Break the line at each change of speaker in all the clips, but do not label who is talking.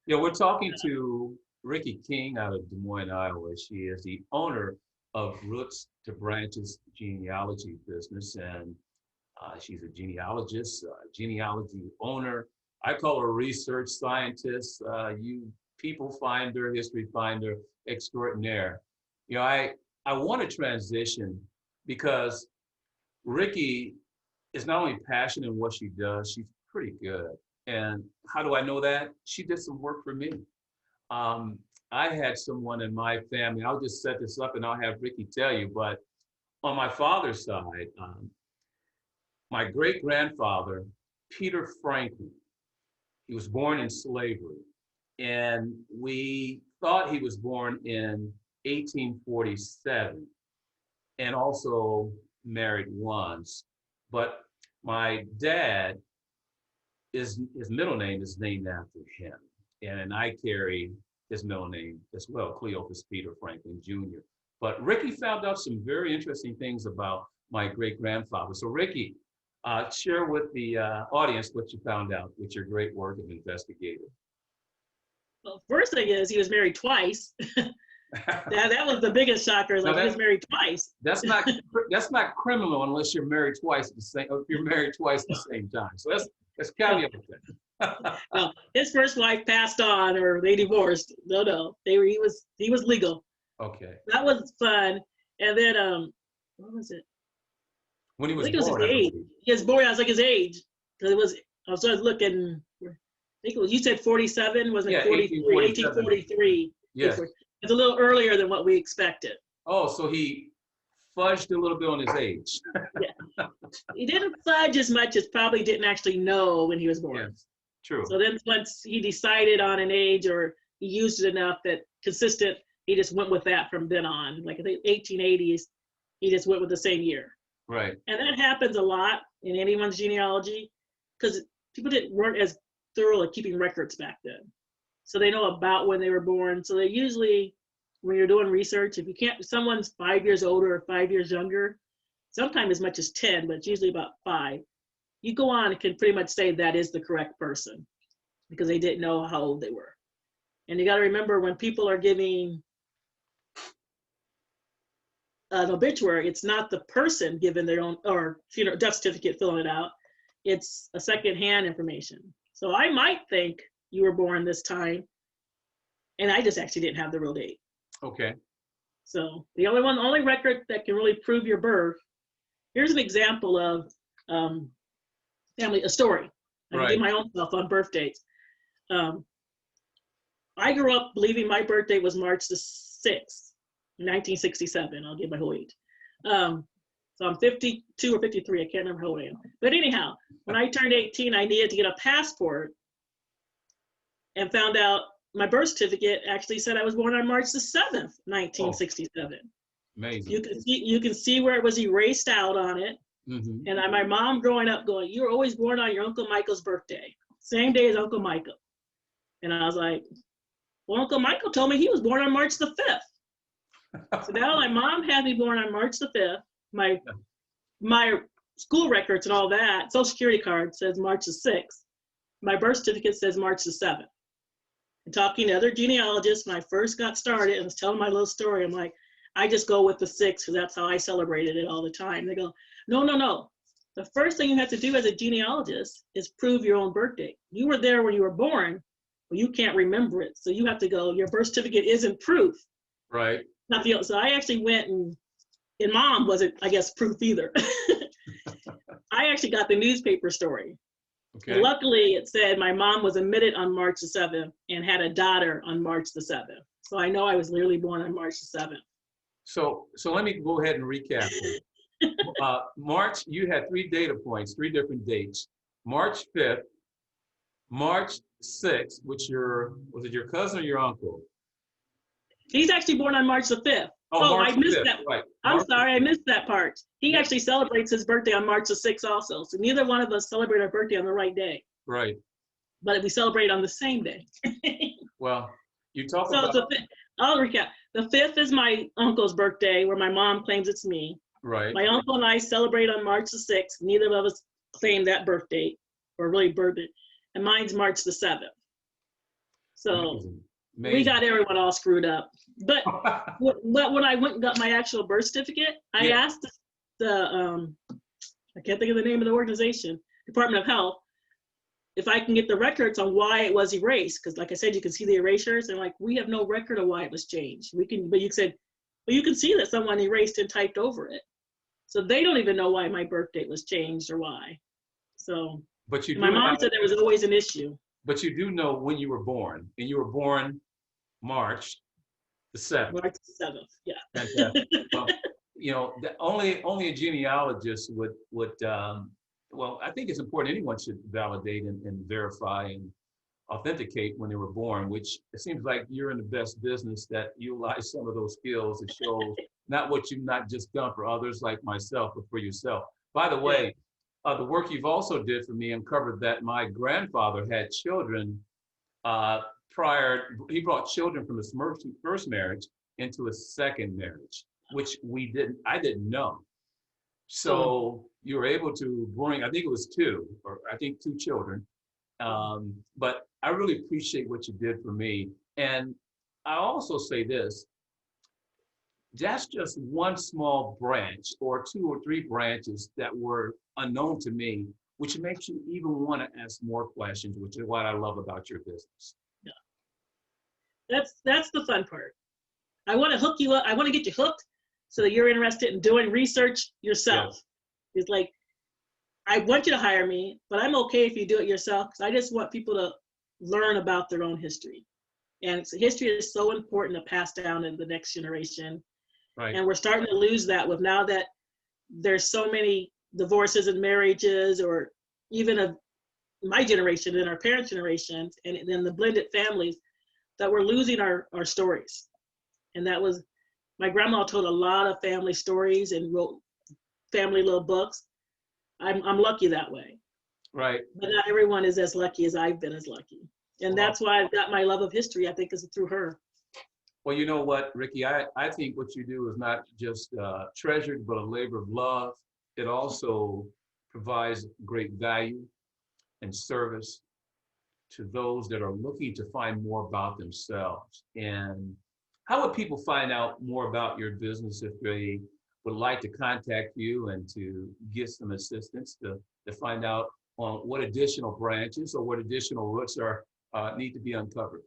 Yeah, we're talking to Ricki King out of Des Moines, Iowa. She is the owner of Roots to Branches Genealogy business, and she's a genealogist, genealogy owner. I call her a research scientist. You people finder, history finder extraordinaire. You know, I want to transition because Ricki is not only passionate in what she does, she's pretty good. And how do I know that? She did some work for me. Um, I had someone in my family, I'll just set this up and I'll have Ricki tell you, but on my father's side, my great grandfather, Peter Franklin, he was born in slavery. And we thought he was born in 1847 and also married once. But my dad, his middle name is named after him. And I carry his middle name as well, Cleophas Peter Franklin Jr. But Ricki found out some very interesting things about my great grandfather. So, Ricki, share with the audience what you found out with your great work of investigator.
Well, first thing is he was married twice. That was the biggest shocker. Like, he was married twice.
That's not criminal unless you're married twice at the same. If you're married twice at the same time, so that's caveat that.
No, his first wife passed on, or they divorced. No, he was legal.
Okay.
That was fun. And then what was it?
When he was
I think
born,
it was his age. He was born. I was like his age because I was looking. I think it was, you said 47, wasn't it? 43, 1843.
Yes.
It's a little earlier than what we expected.
Oh, so he fudged a little bit on his age.
Yeah. He didn't fudge as much as probably didn't actually know when he was born.
Yes, true.
So then once he decided on an age or he used it enough that consistent, he just went with that from then on. Like I think 1880s, he just went with the same year.
Right.
And that happens a lot in anyone's genealogy because people weren't as thorough at keeping records back then. So they know about when they were born. So they usually, when you're doing research, if someone's 5 years older or 5 years younger, sometimes as much as 10, but it's usually about 5, you go on and can pretty much say that is the correct person because they didn't know how old they were. And you got to remember when people are giving an obituary, it's not the person giving their own or death certificate filling it out. It's a secondhand information. So I might think you were born this time, and I just actually didn't have the real date.
Okay.
So the only record that can really prove your birth. Here's an example of a story. I give my own self on birth dates. I grew up believing my birthday was March the 6th, 1967. I'll give my whole age. So I'm 52 or 53. I can't remember how old I am. But anyhow, when I turned 18, I needed to get a passport and found out my birth certificate actually said I was born on March the 7th, 1967. Oh,
amazing.
You can see where it was erased out on it.
Mm-hmm.
And my mom growing up going, you were always born on your Uncle Michael's birthday, same day as Uncle Michael. And I was like, well, Uncle Michael told me he was born on March the 5th. So now my mom had me born on March the 5th. My school records and all that, Social Security card says March the 6th. My birth certificate says March the 7th. And talking to other genealogists, when I first got started and was telling my little story, I'm like, I just go with the 6th because that's how I celebrated it all the time. They go, no. The first thing you have to do as a genealogist is prove your own birth date. You were there when you were born, but you can't remember it. So you have to go, your birth certificate isn't proof.
Right.
So I actually went and mom wasn't, I guess, proof either. I actually got the newspaper story. Okay. Luckily, it said my mom was admitted on March the 7th and had a daughter on March the 7th. So I know I was literally born on March the 7th.
So let me go ahead and recap. March, you had 3 data points, 3 different dates. March 5th, March 6th, was it your cousin or your uncle?
He's actually born on March the 5th. Oh, I missed 5th, that. Right. I'm sorry, I missed that part. He actually celebrates his birthday on March the 6th also. So neither one of us celebrate our birthday on the right day.
Right.
But we celebrate on the same day.
Well, you talk about...
I'll recap. The 5th is my uncle's birthday, where my mom claims it's me.
Right.
My uncle and I celebrate on March the 6th. Neither of us claim that birth date, or really birthday. And mine's March the 7th. So
Amazing.
we
Amazing.
got everyone all screwed up. But when I went and got my actual birth certificate, I
Yeah.
asked the I can't think of the name of the organization, Department of Health, if I can get the records on why it was erased. Because like I said, you can see the erasures, and like, we have no record of why it was changed. We can, but you said, well, you can see that someone erased and typed over it. So they don't even know why my birth date was changed or why. So
But you
my
do
mom
have,
said there was always an issue.
but you do know when you were born, and you were born March the 7th.
March 7th. Yeah.
Fantastic. Well, only a genealogist well, I think it's important anyone should validate and verify and authenticate when they were born, which it seems like you're in the best business that utilize some of those skills. It shows not what you've not just done for others like myself, but for yourself. By the
Yeah.
way, the work you've also did for me uncovered that my grandfather had children uh, he brought children from his first marriage into his second marriage, which I didn't know.
Oh,
So you were able to bring, I think it was two children. But I really appreciate what you did for me. And I also say this, that's just one small branch or two or three branches that were unknown to me, which makes you even want to ask more questions, which is what I love about your business.
yeah. That's the fun part. I want to hook you up. I want to get you hooked so that you're interested in doing research yourself.
Yes.
It's like, I want you to hire me, but I'm okay if you do it yourself, because I just want people to learn about their own history. And history is so important to pass down to the next generation.
Right.
And we're starting to lose that with now that there's so many divorces and marriages, or even of my generation and our parents' generations, and then the blended families, that we're losing our stories. And that was, my grandma told a lot of family stories and wrote family little books. I'm lucky that way.
Right.
But not everyone is as lucky as I've been as lucky. And
Well,
that's why I've got my love of history, I think, is through her.
well, you know what, Ricki, I think what you do is not just treasured, but a labor of love. It also provides great value and service to those that are looking to find more about themselves. And how would people find out more about your business if they would like to contact you and to get some assistance to find out on what additional branches or what additional roots are need to be uncovered?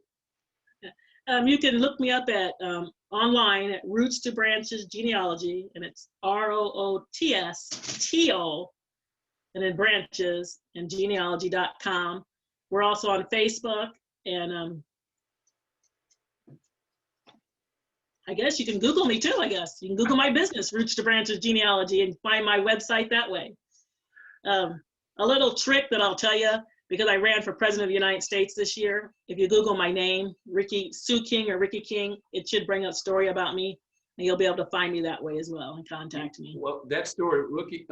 You can look me up at online at Roots to Branches Genealogy, and it's ROOTSTO, and then Branches and genealogy.com. We're also on Facebook, and I guess you can Google me too. I guess you can Google my business, Roots to Branches Genealogy, and find my website that way. A little trick that I'll tell you, because I ran for president of the United States this year. If you Google my name, Ricki Sue King or Ricki King, it should bring up a story about me, and you'll be able to find me that way as well and contact me.
Well, that story, Ricki,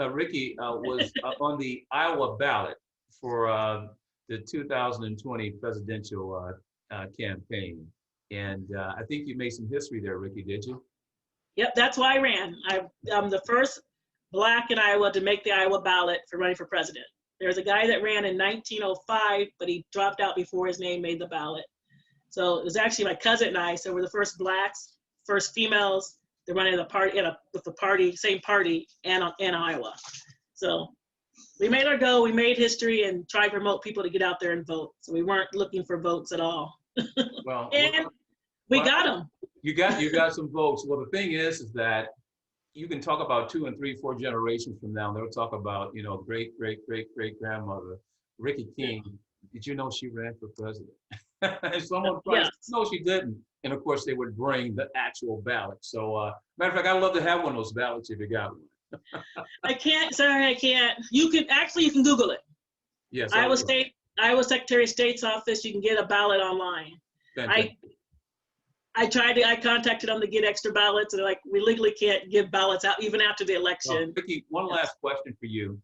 was on the Iowa ballot for the 2020 presidential campaign. And I think you made some history there, Ricki, did you?
Yep, that's why I ran. I'm the first Black in Iowa to make the Iowa ballot for running for president. There's a guy that ran in 1905, but he dropped out before his name made the ballot. So it was actually my cousin and I. So we're the first Blacks, first females to run in the party with the party, same party, and in Iowa. So we made our go. We made history and tried to promote people to get out there and vote. So we weren't looking for votes at all.
Well,
And we got them.
You got some votes. Well, the thing is that you can talk about 2 and 3, 4 generations from now. They'll talk about, great, great, great, great grandmother, Ricki King. Did you know she ran for president? And someone probably
Yes.
no, she didn't. And of course, they would bring the actual ballot. So, matter of fact, I'd love to have one of those ballots if you got one.
I can't. Sorry, I can't. You can Google it.
Yes.
Iowa Secretary of State's office. You can get a ballot online.
Fantastic.
I contacted them to get extra ballots, and they're like, we legally can't give ballots out even after the election.
Ricki, one last question for you.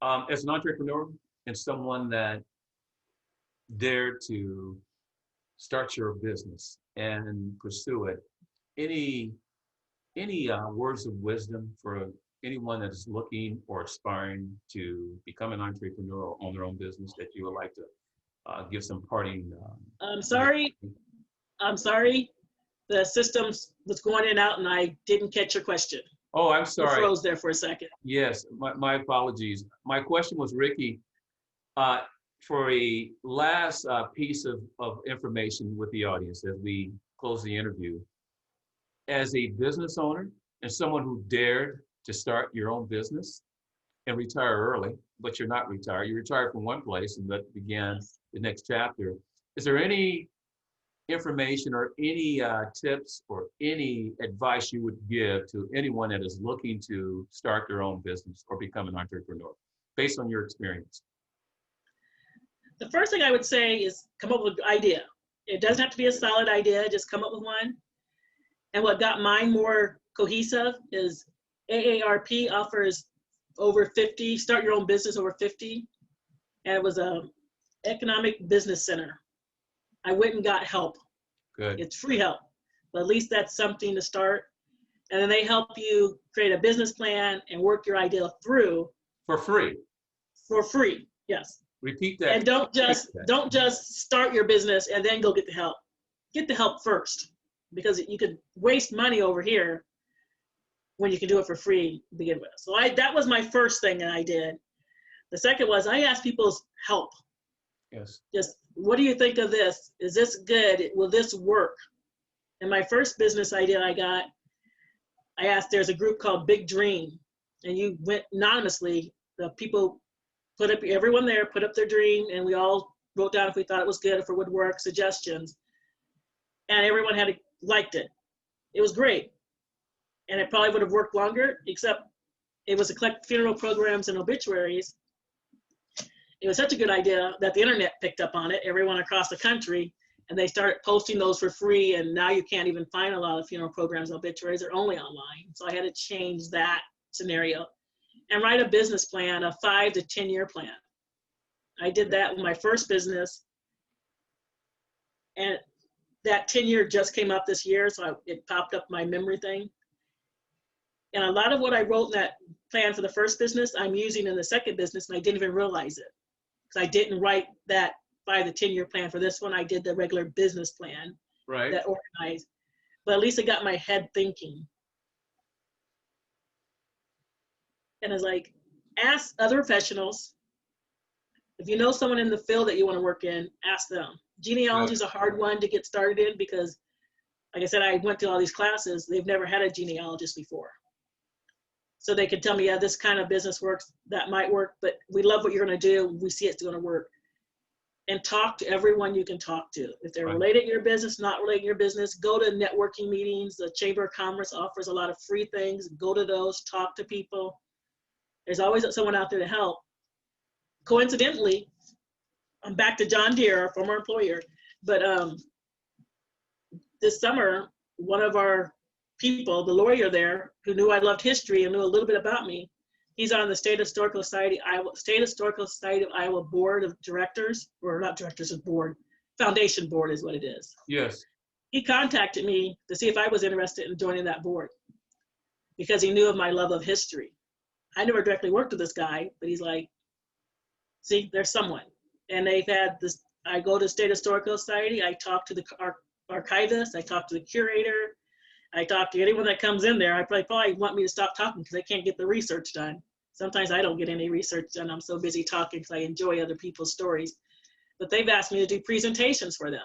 As an entrepreneur and someone that dared to start your business and pursue it, any words of wisdom for anyone that is looking or aspiring to become an entrepreneur or own their own business that you would like to give some parting.
I'm sorry. I'm sorry. The system was going in and out, and I didn't catch your question.
Oh, I'm
You
sorry.
froze there for a second.
Yes, my apologies. My question was, Ricki, uh, for a last piece of information with the audience as we close the interview, as a business owner and someone who dared to start your own business and retire early, but you're not retired. You retired from one place and that began
Yes.
the next chapter. Is there any information or any tips or any advice you would give to anyone that is looking to start their own business or become an entrepreneur based on your experience?
The first thing I would say is come up with an idea. It doesn't have to be a solid idea, just come up with one. And what got mine more cohesive is AARP offers over 50, start your own business over 50. And it was a economic business center. I went and got help.
Good.
It's free help, but at least that's something to start. And then they help you create a business plan and work your idea through
For free.
for free. Yes.
Repeat that.
And don't just start your business and then go get the help. Get the help first, because you could waste money over here when you can do it for free to begin with. So that was my first thing that I did. The second was I asked people's help.
Yes.
Just, what do you think of this? Is this good? Will this work? And my first business idea I asked, there's a group called Big Dream, and you went anonymously. The people everyone there put up their dream, and we all wrote down if we thought it was good, if it would work, suggestions. And everyone liked it. It was great. And it probably would have worked longer, except it was to collect funeral programs and obituaries. It was such a good idea that the internet picked up on it, everyone across the country, and they started posting those for free. And now you can't even find a lot of funeral programs and obituaries. They're only online. So I had to change that scenario and write a business plan, a 5 to 10 year plan. I did that with my first business. And that 10-year just came up this year, so it popped up my memory thing. And a lot of what I wrote in that plan for the first business, I'm using in the second business, and I didn't even realize it. Because I didn't write that 5 to 10 year plan for this one. I did the regular business plan that organized. But at least it got my head thinking. And it's like, ask other professionals. If you know someone in the field that you want to work in, ask them. Genealogy is a hard one to get started in because, like I said, I went to all these classes. They've never had a genealogist before. So they could tell me, yeah, this kind of business works, that might work, but we love what you're going to do. We see it's going to work. And talk to everyone you can talk to. If they're related to your business, not related to your business, go to networking meetings. The Chamber of Commerce offers a lot of free things. Go to those, talk to people. There's always someone out there to help. Coincidentally, I'm back to John Deere, our former employer, but this summer, one of our people, the lawyer there, who knew I loved history and knew a little bit about me, he's on the State Historical Society of Iowa Board of Directors, or not directors, it's board, foundation board is what it is.
Yes.
He contacted me to see if I was interested in joining that board because he knew of my love of history. I never directly worked with this guy, but he's like, see, there's someone. And they've had this, I go to State Historical Society, I talk to the archivist, I talk to the curator, I talk to anyone that comes in there. I probably want me to stop talking because I can't get the research done. Sometimes I don't get any research done. I'm so busy talking because I enjoy other people's stories. But they've asked me to do presentations for them.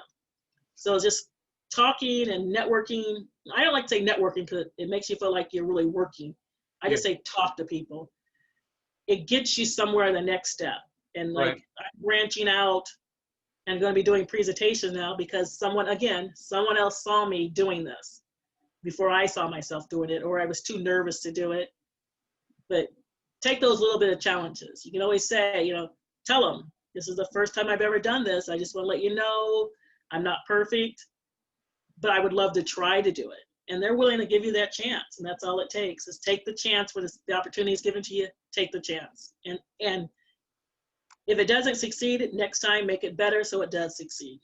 So just talking and networking. I don't like to say networking because it makes you feel like you're really working. I just say talk to people. It gets you somewhere in the next step. And like I'm branching out and going to be doing presentations now because someone else saw me doing this before I saw myself doing it, or I was too nervous to do it. But take those little bit of challenges. You can always say, tell them, this is the first time I've ever done this. I just want to let you know I'm not perfect, but I would love to try to do it. And they're willing to give you that chance. And that's all it takes is take the chance when the opportunity is given to you, take the chance. And if it doesn't succeed, next time make it better so it does succeed.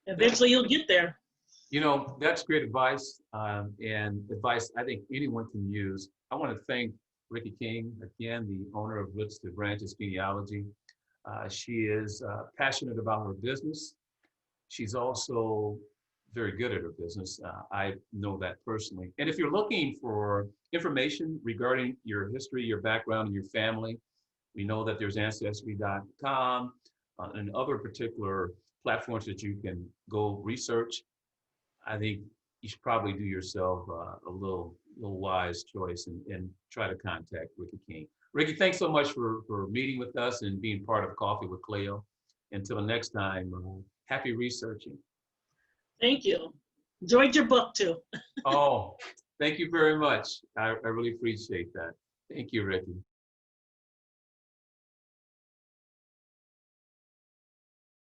Eventually you'll get there.
That's great advice and advice I think anyone can use. I want to thank Ricki King, again, the owner of Roots to Branches Genealogy. She is passionate about her business. She's also very good at her business. I know that personally. And if you're looking for information regarding your history, your background, and your family, we know that there's Ancestry.com and other particular platforms that you can go research. I think you should probably do yourself a little wise choice and try to contact Ricki King. Ricki, thanks so much for meeting with us and being part of Coffee with Cleo. Until next time, happy researching.
Thank you. Enjoyed your book too.
Oh, thank you very much. I really appreciate that. Thank you, Ricki.